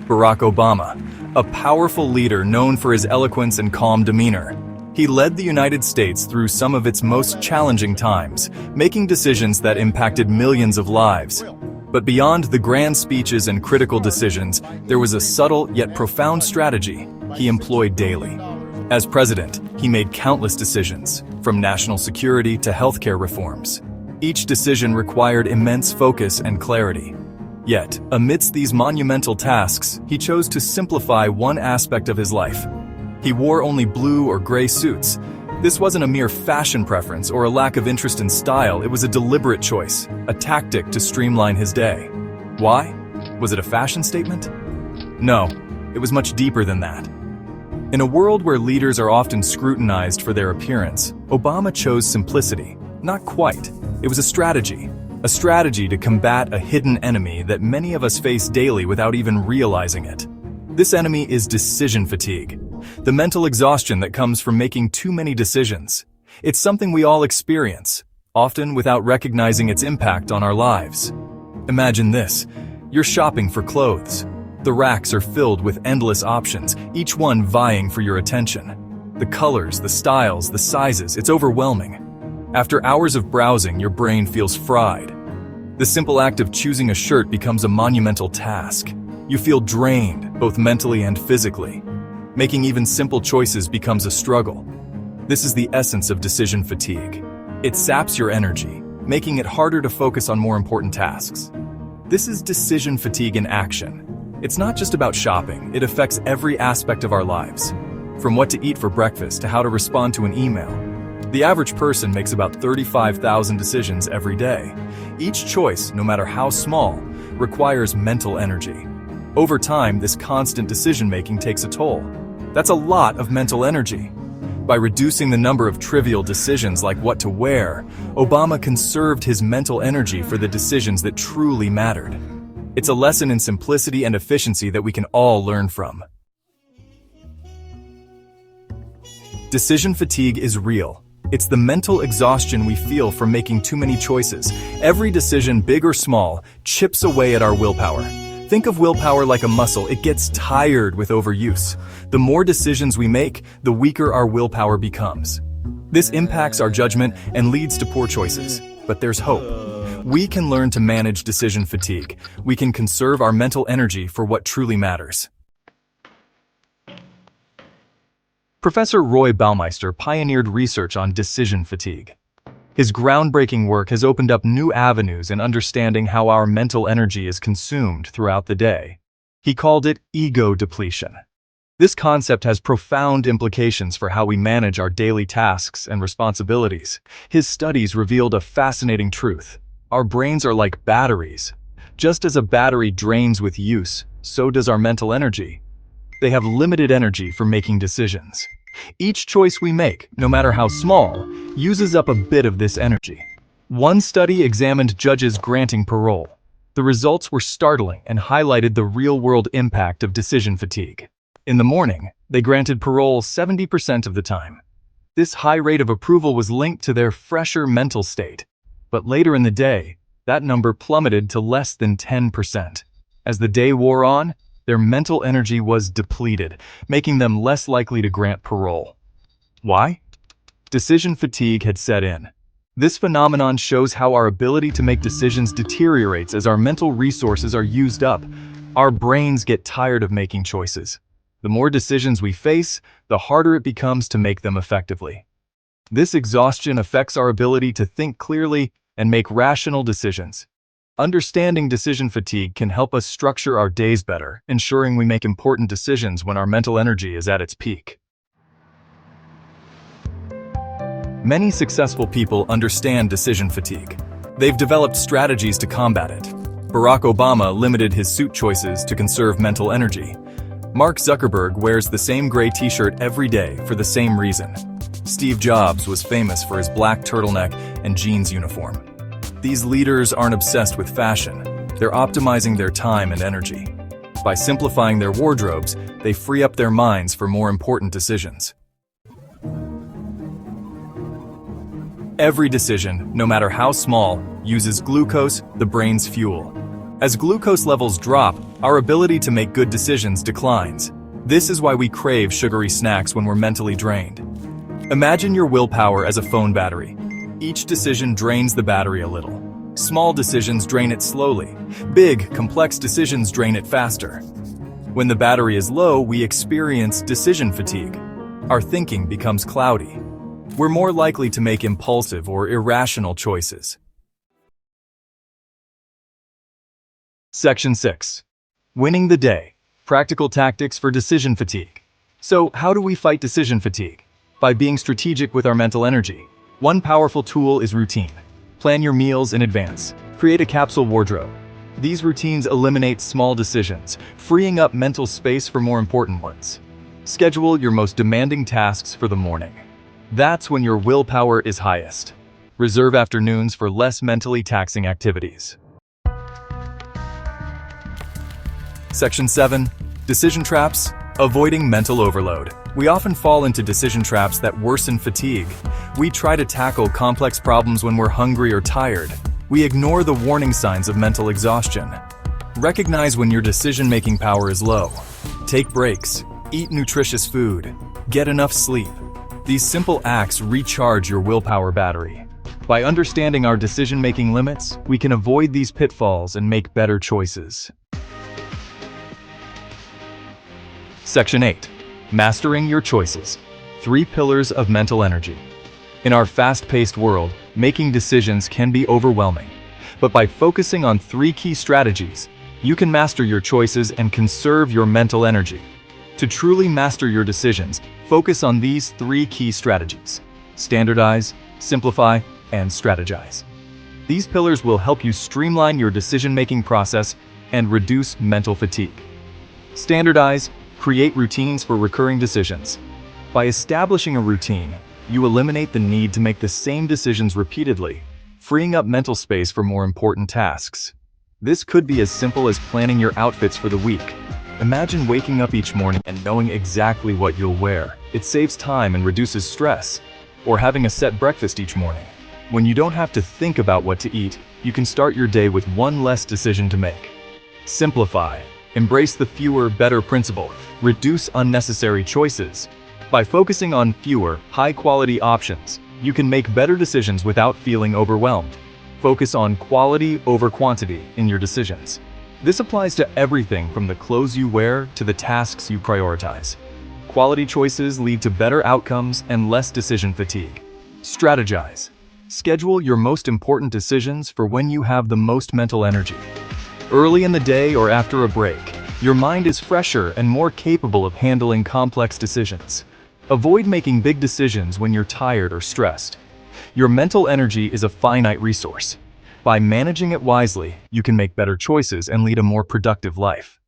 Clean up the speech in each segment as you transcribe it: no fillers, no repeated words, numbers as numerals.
Barack Obama, a powerful leader known for his eloquence and calm demeanor. He led the United States through some of its most challenging times, making decisions that impacted millions of lives. But beyond the grand speeches and critical decisions, there was a subtle yet profound strategy he employed daily. As president, he made countless decisions, from national security to healthcare reforms. Each decision required immense focus and clarity. Yet, amidst these monumental tasks, he chose to simplify one aspect of his life. He wore only blue or gray suits. This wasn't a mere fashion preference or a lack of interest in style, it was a deliberate choice, a tactic to streamline his day. Why? Was it a fashion statement? No, it was much deeper than that. In a world where leaders are often scrutinized for their appearance, Obama chose simplicity. Not quite. It was a strategy to combat a hidden enemy that many of us face daily without even realizing it. This enemy is decision fatigue, the mental exhaustion that comes from making too many decisions. It's something we all experience, often without recognizing its impact on our lives. Imagine this: you're shopping for clothes. The racks are filled with endless options, each one vying for your attention. The colors, the styles, the sizes, it's overwhelming. After hours of browsing, your brain feels fried. The simple act of choosing a shirt becomes a monumental task. You feel drained, both mentally and physically. Making even simple choices becomes a struggle. This is the essence of decision fatigue. It saps your energy, making it harder to focus on more important tasks. This is decision fatigue in action. It's not just about shopping, it affects every aspect of our lives. From what to eat for breakfast to how to respond to an email. The average person makes about 35,000 decisions every day. Each choice, no matter how small, requires mental energy. Over time, this constant decision-making takes a toll. That's a lot of mental energy. By reducing the number of trivial decisions like what to wear, Obama conserved his mental energy for the decisions that truly mattered. It's a lesson in simplicity and efficiency that we can all learn from. Decision fatigue is real. It's the mental exhaustion we feel from making too many choices. Every decision, big or small, chips away at our willpower. Think of willpower like a muscle. It gets tired with overuse. The more decisions we make, the weaker our willpower becomes. This impacts our judgment and leads to poor choices. But there's hope. We can learn to manage decision fatigue. We can conserve our mental energy for what truly matters. Professor Roy Baumeister pioneered research on decision fatigue. His groundbreaking work has opened up new avenues in understanding how our mental energy is consumed throughout the day. He called it ego depletion. This concept has profound implications for how we manage our daily tasks and responsibilities. His studies revealed a fascinating truth. Our brains are like batteries. Just as a battery drains with use, so does our mental energy. They have limited energy for making decisions. Each choice we make, no matter how small, uses up a bit of this energy. One study examined judges granting parole. The results were startling and highlighted the real-world impact of decision fatigue. In the morning, they granted parole 70% of the time. This high rate of approval was linked to their fresher mental state. But later in the day, that number plummeted to less than 10%. As the day wore on, their mental energy was depleted, making them less likely to grant parole. Why? Decision fatigue had set in. This phenomenon shows how our ability to make decisions deteriorates as our mental resources are used up. Our brains get tired of making choices. The more decisions we face, the harder it becomes to make them effectively. This exhaustion affects our ability to think clearly and make rational decisions. Understanding decision fatigue can help us structure our days better, ensuring we make important decisions when our mental energy is at its peak. Many successful people understand decision fatigue. They've developed strategies to combat it. Barack Obama limited his suit choices to conserve mental energy. Mark Zuckerberg wears the same gray t-shirt every day for the same reason. Steve Jobs was famous for his black turtleneck and jeans uniform. These leaders aren't obsessed with fashion. They're optimizing their time and energy. By simplifying their wardrobes, they free up their minds for more important decisions. Every decision, no matter how small, uses glucose, the brain's fuel. As glucose levels drop, our ability to make good decisions declines. This is why we crave sugary snacks when we're mentally drained. Imagine your willpower as a phone battery. Each decision drains the battery a little. Small decisions drain it slowly. Big, complex decisions drain it faster. When the battery is low, we experience decision fatigue. Our thinking becomes cloudy. We're more likely to make impulsive or irrational choices. Section 6. Winning the day. Practical tactics for decision fatigue. So, how do we fight decision fatigue? By being strategic with our mental energy. One powerful tool is routine. Plan your meals in advance. Create a capsule wardrobe. These routines eliminate small decisions, freeing up mental space for more important ones. Schedule your most demanding tasks for the morning. That's when your willpower is highest. Reserve afternoons for less mentally taxing activities. Section 7. Decision traps. Avoiding mental overload. We often fall into decision traps that worsen fatigue. We try to tackle complex problems when we're hungry or tired. We ignore the warning signs of mental exhaustion. Recognize when your decision-making power is low. Take breaks. Eat nutritious food. Get enough sleep. These simple acts recharge your willpower battery. By understanding our decision-making limits, we can avoid these pitfalls and make better choices. Section 8. Mastering your choices. 3 pillars of mental energy. In our fast-paced world, making decisions can be overwhelming. But by focusing on 3 key strategies, you can master your choices and conserve your mental energy. To truly master your decisions, focus on these 3 key strategies: standardize, simplify, and strategize. These pillars will help you streamline your decision-making process and reduce mental fatigue. Standardize. Create routines for recurring decisions. By establishing a routine, you eliminate the need to make the same decisions repeatedly, freeing up mental space for more important tasks. This could be as simple as planning your outfits for the week. Imagine waking up each morning and knowing exactly what you'll wear. It saves time and reduces stress. Or having a set breakfast each morning. When you don't have to think about what to eat, you can start your day with one less decision to make. Simplify. Embrace the fewer, better principle. Reduce unnecessary choices. By focusing on fewer, high-quality options, you can make better decisions without feeling overwhelmed. Focus on quality over quantity in your decisions. This applies to everything from the clothes you wear to the tasks you prioritize. Quality choices lead to better outcomes and less decision fatigue. Strategize. Schedule your most important decisions for when you have the most mental energy. Early in the day or after a break, your mind is fresher and more capable of handling complex decisions. Avoid making big decisions when you're tired or stressed. Your mental energy is a finite resource. By managing it wisely, you can make better choices and lead a more productive life.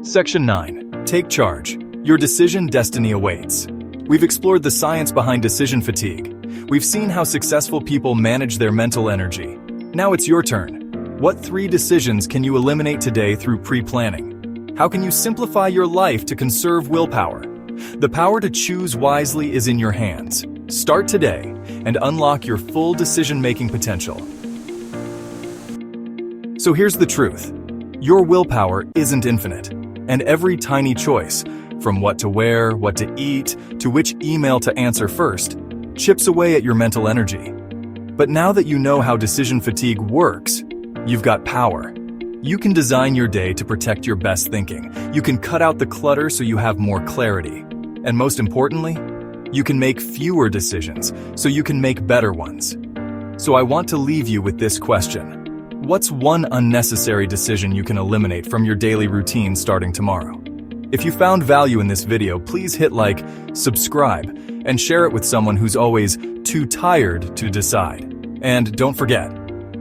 Section 9. Take charge. Your decision destiny awaits. We've explored the science behind decision fatigue. We've seen how successful people manage their mental energy. Now it's your turn. What 3 decisions can you eliminate today through pre-planning? How can you simplify your life to conserve willpower? The power to choose wisely is in your hands. Start today and unlock your full decision-making potential. So here's the truth. Your willpower isn't infinite, and every tiny choice, from what to wear, what to eat, to which email to answer first, chips away at your mental energy. But now that you know how decision fatigue works, you've got power. You can design your day to protect your best thinking. You can cut out the clutter so you have more clarity. And most importantly, you can make fewer decisions so you can make better ones. So I want to leave you with this question. What's one unnecessary decision you can eliminate from your daily routine starting tomorrow? If you found value in this video, please hit like, subscribe, and share it with someone who's always too tired to decide. And don't forget,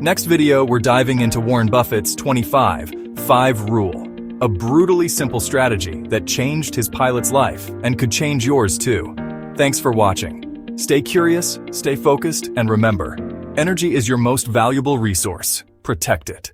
next video we're diving into Warren Buffett's 25-5 rule, a brutally simple strategy that changed his pilot's life and could change yours too. Thanks for watching. Stay curious, stay focused, and remember, energy is your most valuable resource. Protect it.